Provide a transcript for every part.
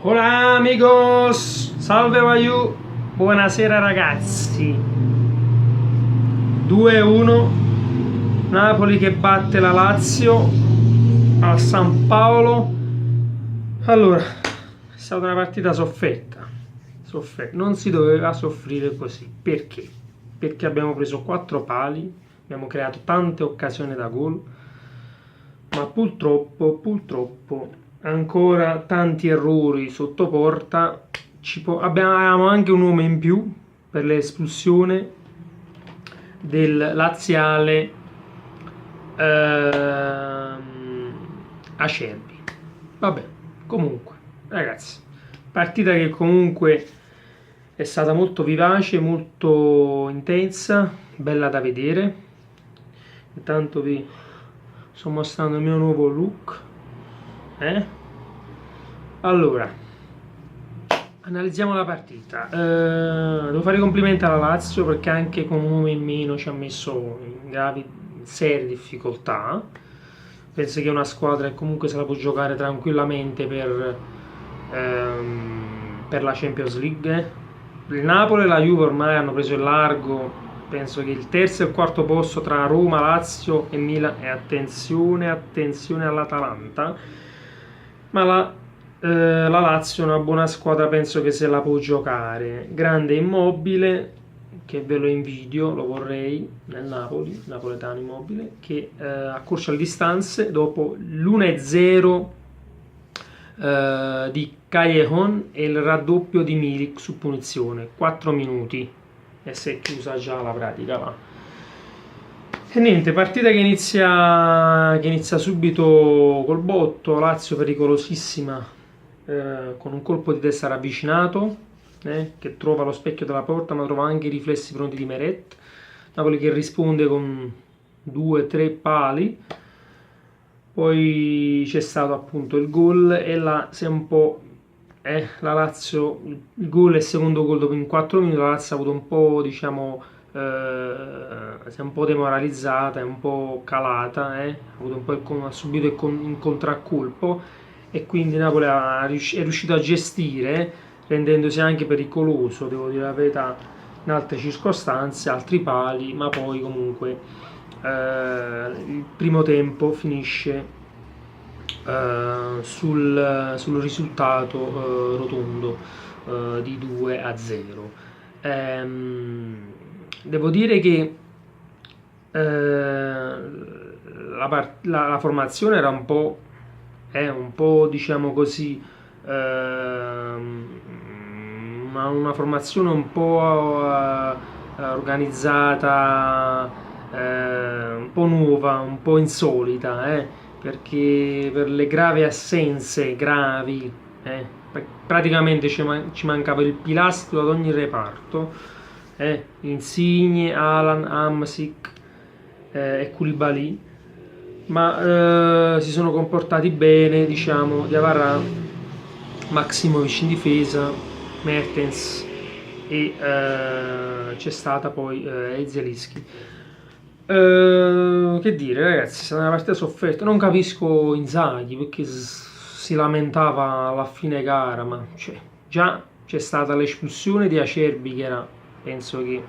Hola amigos, salve Waiu, buonasera ragazzi. 2-1, Napoli che batte la Lazio a San Paolo. Allora, è stata una partita sofferta, non si doveva soffrire così. Perché? Perché abbiamo preso 4 pali, abbiamo creato tante occasioni da gol, ma purtroppo ancora tanti errori sotto porta. Abbiamo anche un uomo in più per l'espulsione del laziale Acerbi. Vabbè, comunque ragazzi, partita che comunque è stata molto vivace, molto intensa, bella da vedere. Intanto vi sto mostrando il mio nuovo look. Allora, analizziamo la partita. Devo fare i complimenti alla Lazio perché anche con un uomo in meno ci ha messo in serie difficoltà. Penso che è una squadra che comunque se la può giocare tranquillamente per la Champions League. Il Napoli e la Juve ormai hanno preso il largo. Penso che il terzo e il quarto posto tra Roma, Lazio e Milan, e attenzione all'Atalanta, ma la Lazio è una buona squadra, penso che se la può giocare. Grande Immobile, che ve lo invidio, lo vorrei nel Napoli, napoletano Immobile, che accorcia le distanze dopo l'1-0 di Callejon e il raddoppio di Milik su punizione, 4 minuti e si è chiusa già la pratica là. E niente, partita che inizia subito col botto. Lazio pericolosissima, con un colpo di testa ravvicinato, che trova lo specchio della porta ma trova anche i riflessi pronti di Meret. Napoli che risponde con 2-3 pali. Poi c'è stato appunto il gol e là si è un po'... la Lazio, il gol e il secondo gol dopo in 4 minuti, la Lazio ha avuto un po', diciamo, si è un po' demoralizzata, è un po' calata, ha subito il contraccolpo, e quindi Napoli è riuscito a gestire, rendendosi anche pericoloso, devo dire la verità, in altre circostanze, altri pali, ma poi comunque il primo tempo finisce sul risultato rotondo di 2-0. Devo dire che la formazione era un po', diciamo così, una formazione un po' organizzata, un po' nuova, un po' insolita, perché per le gravi assenze, praticamente ci mancava il pilastro ad ogni reparto, Insigne, Alan, Hamsik e Koulibaly, ma si sono comportati bene, diciamo, Diawara, Maximovic in difesa, Mertens e c'è stata poi Zielinski. Che dire ragazzi, è stata una partita sofferta. Non capisco Inzaghi perché si lamentava alla fine gara, ma già c'è stata l'espulsione di Acerbi, che era, penso che...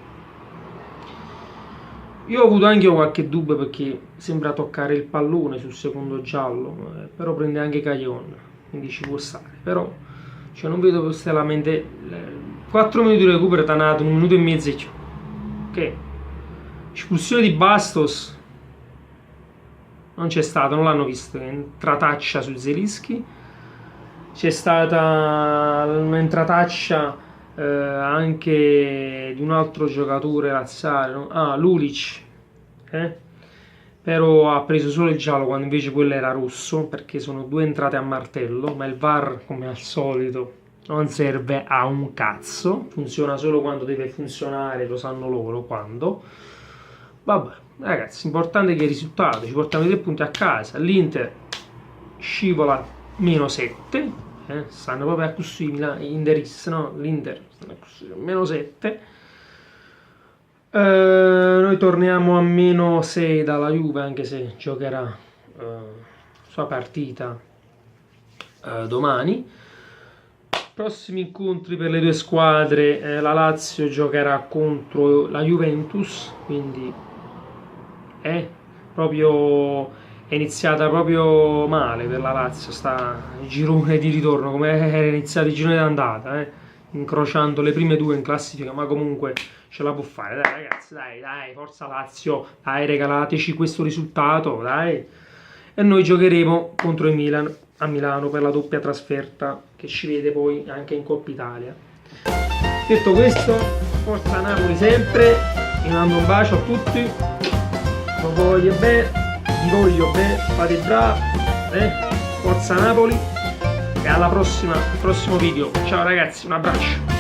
Io ho avuto anche qualche dubbio perché sembra toccare il pallone sul secondo giallo, però prende anche Caglion, quindi ci può stare. Però non vedo queste lamentele. 4 minuti di recupero, tanato 1 minuto e mezzo e ok. Espulsione di Bastos non c'è stata, non l'hanno visto, entrataccia su Zielinski. C'è stata un'entrataccia anche di un altro giocatore laziale, no? Lulic, però ha preso solo il giallo quando invece quello era rosso, perché sono 2 entrate a martello, ma il VAR, come al solito, non serve a un cazzo, funziona solo quando deve funzionare, lo sanno loro quando. Vabbè ragazzi, importante che il risultato, ci portiamo i 3 punti a casa. L'Inter scivola -7, stanno proprio a così Interis, no? L'Inter stanno a così, -7. Noi torniamo a -6 dalla Juve, anche se giocherà sua partita domani. Prossimi incontri per le due squadre, la Lazio giocherà contro la Juventus, quindi è iniziata proprio male per la Lazio, sta il girone di ritorno, come era iniziato il girone d'andata, incrociando le prime due in classifica, ma comunque ce la può fare, dai ragazzi, dai, forza Lazio, dai, regalateci questo risultato, dai. E noi giocheremo contro il Milan a Milano per la doppia trasferta che ci vede poi anche in Coppa Italia. Detto questo, forza Napoli sempre, vi mando un bacio a tutti, vi voglio bene, fate bravi, forza Napoli e alla prossima, al prossimo video. Ciao ragazzi, un abbraccio.